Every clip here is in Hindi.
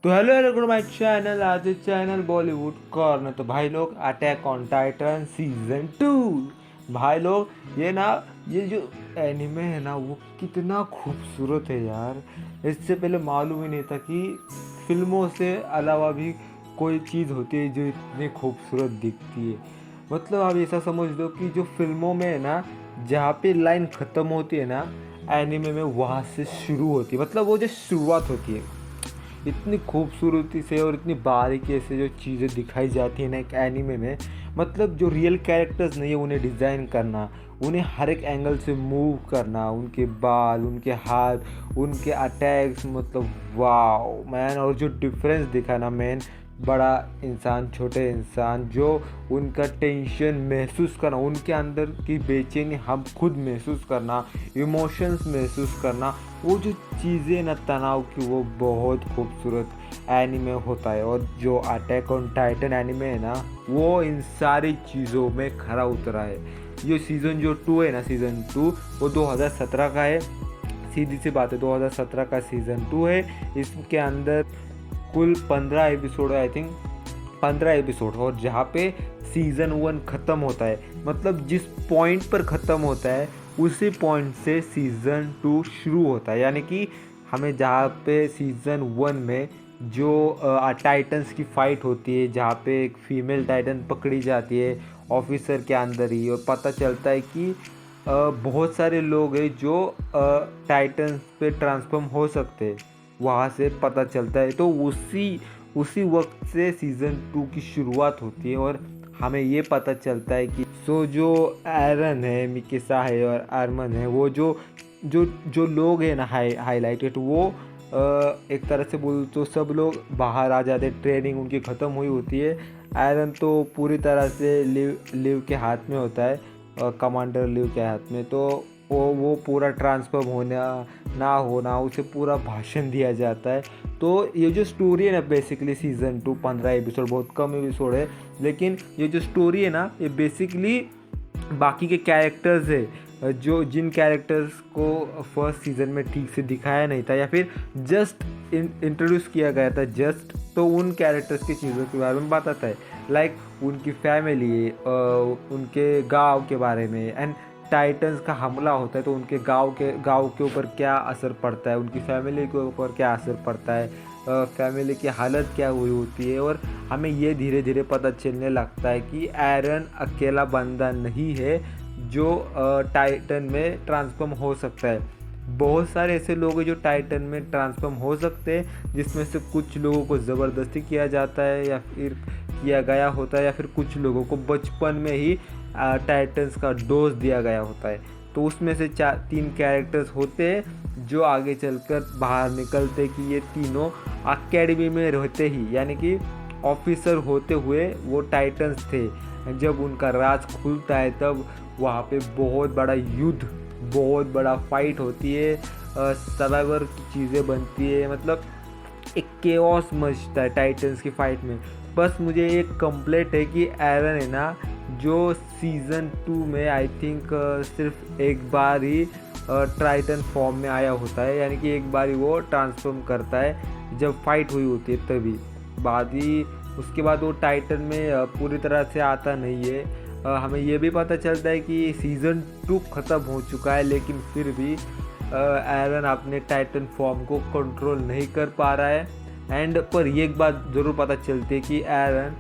तो hello hello good my channel, आज चैनल बॉलीवुड कॉर्नर। तो भाई लोग, अटैक ऑन टाइटन सीजन 2। भाई लोग, ये जो एनिमे है ना, वो कितना खूबसूरत है यार। इससे पहले मालूम ही नहीं था कि फिल्मों से अलावा भी कोई चीज़ होती है जो इतनी खूबसूरत दिखती है। मतलब आप ऐसा समझ लो कि जो फिल्मों में है ना, जहाँ पे लाइन ख़त्म होती है ना, एनिमे में वहाँ से शुरू होती है। मतलब वो जो शुरुआत होती है, इतनी खूबसूरती से और इतनी बारीकी से जो चीज़ें दिखाई जाती हैं ना एक एनीमे में। मतलब जो रियल कैरेक्टर्स नहीं है, उन्हें डिज़ाइन करना, उन्हें हर एक एंगल से मूव करना, उनके बाल, उनके हाथ, उनके अटैक्स, मतलब वाओ मैन। और जो डिफरेंस दिखा ना मैन, बड़ा इंसान छोटे इंसान, जो उनका टेंशन महसूस करना, उनके अंदर की बेचैनी हम खुद महसूस करना, इमोशंस महसूस करना, वो जो चीज़ें ना तनाव की, वो बहुत खूबसूरत एनिमे होता है। और जो अटैक ऑन टाइटन एनिमे है ना, वो इन सारी चीज़ों में खरा उतरा है। ये सीज़न 2 है ना, सीज़न 2 वो 2017 का है। सीधी सी बात है, 2017 का सीज़न 2 है। इसके अंदर कुल 15 एपिसोड है, आई थिंक 15 एपिसोड। और जहाँ पे सीज़न 1 ख़त्म होता है, मतलब जिस पॉइंट पर ख़त्म होता है उसी पॉइंट से सीज़न 2 शुरू होता है। यानी कि हमें जहाँ पे सीज़न 1 में जो टाइटन्स की फ़ाइट होती है, जहाँ पे एक फ़ीमेल टाइटन पकड़ी जाती है ऑफिसर के अंदर ही, और पता चलता है कि बहुत सारे लोग हैं जो टाइटन्स पे ट्रांसफॉर्म हो सकते हैं, वहाँ से पता चलता है। तो उसी उसी वक्त से सीज़न 2 की शुरुआत होती है। और हमें ये पता चलता है कि जो एरन है, मिकिसा है और आर्मन है, वो जो जो जो लोग हैं ना हाईलाइटेड, वो एक तरह से बोल तो सब लोग बाहर आ जाते, ट्रेनिंग उनकी ख़त्म हुई होती है। एरन तो पूरी तरह से लिव के हाथ में होता है, कमांडर लिव के हाथ में। तो वो पूरा ट्रांसफॉर्म होना ना होना, उसे पूरा भाषण दिया जाता है। तो ये जो स्टोरी है ना, बेसिकली सीज़न 2 15 एपिसोड, बहुत कम एपिसोड है, लेकिन ये जो स्टोरी है ना, ये बेसिकली बाकी के कैरेक्टर्स है, जो जिन कैरेक्टर्स को फर्स्ट सीज़न में ठीक से दिखाया नहीं था, या फिर जस्ट इंट्रोड्यूस किया गया था जस्ट, तो उन कैरेक्टर्स की चीज़ों के बारे में बताता है। लाइक उनकी फैमिली, उनके गांव के बारे में, एंड टाइटन्स का हमला होता है तो उनके गांव के ऊपर क्या असर पड़ता है, उनकी फैमिली के ऊपर क्या असर पड़ता है, फैमिली की हालत क्या हुई होती है। और हमें ये धीरे धीरे पता चलने लगता है कि एरन अकेला बंदा नहीं है जो टाइटन में ट्रांसफॉर्म हो सकता है। बहुत सारे ऐसे लोग हैं जो टाइटन में ट्रांसफॉर्म हो सकते हैं, जिसमें से कुछ लोगों को ज़बरदस्ती किया जाता है या फिर किया गया होता है, या फिर कुछ लोगों को बचपन में ही टाइटन्स का डोज दिया गया होता है। तो उसमें से 3 कैरेक्टर्स होते हैं जो आगे चलकर बाहर निकलते कि ये तीनों अकेडमी में रहते ही, यानी कि ऑफिसर होते हुए वो टाइटन्स थे। जब उनका राज खुलता है तब वहाँ पे बहुत बड़ा युद्ध, बहुत बड़ा फाइट होती है, सर्वाइवर की चीज़ें बनती है। मतलब एक केओस मचता है टाइटन्स की फाइट में। बस मुझे एक कंप्लेंट है कि एरन है ना, जो सीज़न 2 में आई थिंक सिर्फ एक बार ही टाइटन फॉर्म में आया होता है, यानी कि एक बार ही वो ट्रांसफॉर्म करता है जब फाइट हुई होती है तभी। बाद ही उसके बाद वो टाइटन में पूरी तरह से आता नहीं है। हमें ये भी पता चलता है कि सीज़न 2 ख़त्म हो चुका है, लेकिन फिर भी एरन अपने टाइटन फॉर्म को कंट्रोल नहीं कर पा रहा है। एंड पर ये एक बात ज़रूर पता चलती है कि एरन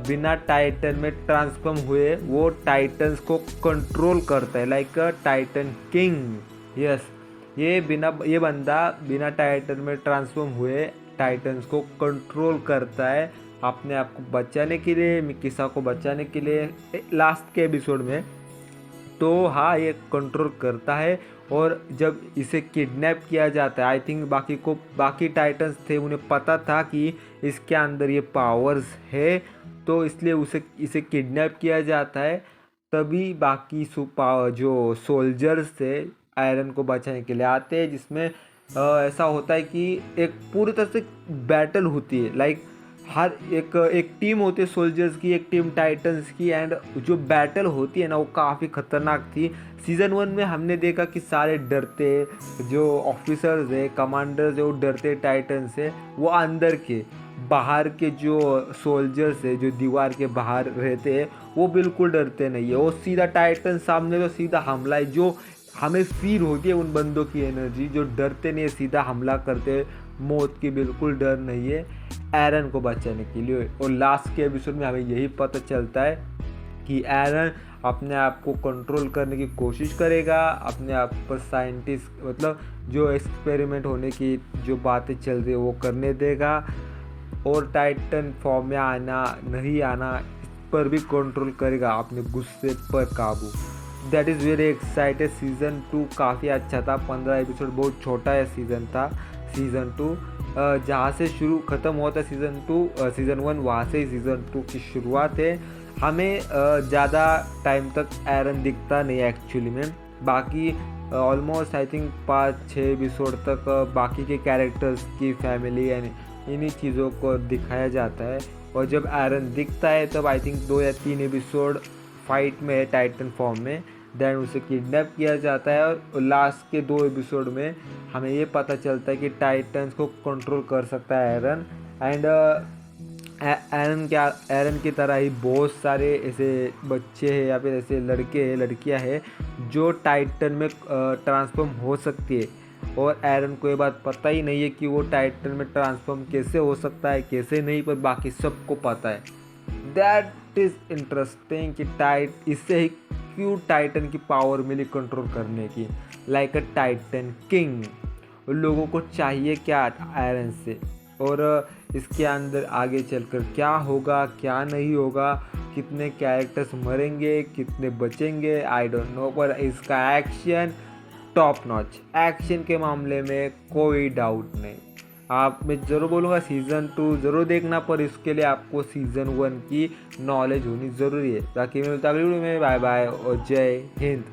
बिना टाइटन में ट्रांसफॉर्म हुए वो टाइटन्स को कंट्रोल करता है, लाइक अ टाइटन किंग। यस, ये बंदा बिना टाइटन में ट्रांसफॉर्म हुए टाइटन्स को कंट्रोल करता है, अपने आप को बचाने के लिए, मिकिसा को बचाने के लिए लास्ट के एपिसोड में। तो हाँ, ये कंट्रोल करता है। और जब इसे किडनैप किया जाता है, आई थिंक बाकी टाइटन्स थे, उन्हें पता था कि इसके अंदर ये पावर्स है, तो इसलिए इसे किडनैप किया जाता है। तभी बाकी जो सोल्जर्स थे आयरन को बचाने के लिए आते हैं, जिसमें ऐसा होता है कि एक पूरी तरह से बैटल होती है। लाइक हर एक एक टीम होती है सोल्जर्स की, एक टीम टाइटन्स की, एंड जो बैटल होती है ना वो काफ़ी ख़तरनाक थी। सीज़न 1 में हमने देखा कि सारे डरते, जो ऑफिसर्स है, कमांडर्स है, वो डरते टाइटन से। वो अंदर के, बाहर के जो सोल्जर्स है, जो दीवार के बाहर रहते हैं, वो बिल्कुल डरते नहीं है। वो सीधा टाइटन सामने तो सीधा हमला है। जो हमें फील होती है उन बंदों की एनर्जी, जो डरते नहीं है, सीधा हमला करते, मौत की बिल्कुल डर नहीं है एरन को बचाने के लिए। और लास्ट के एपिसोड में हमें यही पता चलता है कि एरन अपने आप को कंट्रोल करने की कोशिश करेगा, अपने आप पर साइंटिस्ट मतलब जो एक्सपेरिमेंट होने की जो बातें चल रही है वो करने देगा, और टाइटन फॉर्म में आना नहीं आना इस पर भी कंट्रोल करेगा, अपने गुस्से पर काबू। That is very excited. Season 2 काफ़ी अच्छा था। 15 एपिसोड, बहुत छोटा है सीज़न था सीज़न 2। जहाँ से शुरू ख़त्म हुआ था सीज़न 1, वहाँ से ही सीज़न 2 की शुरुआत है। हमें ज़्यादा टाइम तक एरन दिखता नहीं एक्चुअली में। बाकी ऑलमोस्ट आई थिंक 5-6 एपिसोड तक बाकी के कैरेक्टर्स की फैमिली एंड इन्हीं चीज़ों को दिखाया जाता है। और जब एरन दिखता है तब आई थिंक 2 या 3 एपिसोड फाइट में है टाइटन फॉर्म में, देन उसे किडनैप किया जाता है। और लास्ट के 2 एपिसोड में हमें ये पता चलता है कि टाइटन्स को कंट्रोल कर सकता है एरन। एंड एरन की तरह ही बहुत सारे ऐसे बच्चे हैं या फिर ऐसे लड़के हैं, लड़कियां हैं जो टाइटन में ट्रांसफॉर्म हो सकती है। और एरन को ये बात पता ही नहीं है कि वो टाइटन में ट्रांसफॉर्म कैसे हो सकता है, कैसे नहीं, पर बाकी सबको पता है। दैट इज़ इंटरेस्टिंग कि इससे ही क्यों टाइटन की पावर मिली कंट्रोल करने की, लाइक अ टाइटन किंग। लोगों को चाहिए क्या एरन से, और इसके अंदर आगे चलकर क्या होगा, क्या नहीं होगा, कितने कैरेक्टर्स मरेंगे, कितने बचेंगे, आई डोंट नो। पर इसका एक्शन टॉप नॉच, एक्शन के मामले में कोई डाउट नहीं। मैं ज़रूर बोलूँगा सीज़न 2 ज़रूर देखना, पर इसके लिए आपको सीज़न 1 की नॉलेज होनी ज़रूरी है। बाकी मैं मिलता अगली वीडियो में, बाय बाय और जय हिंद।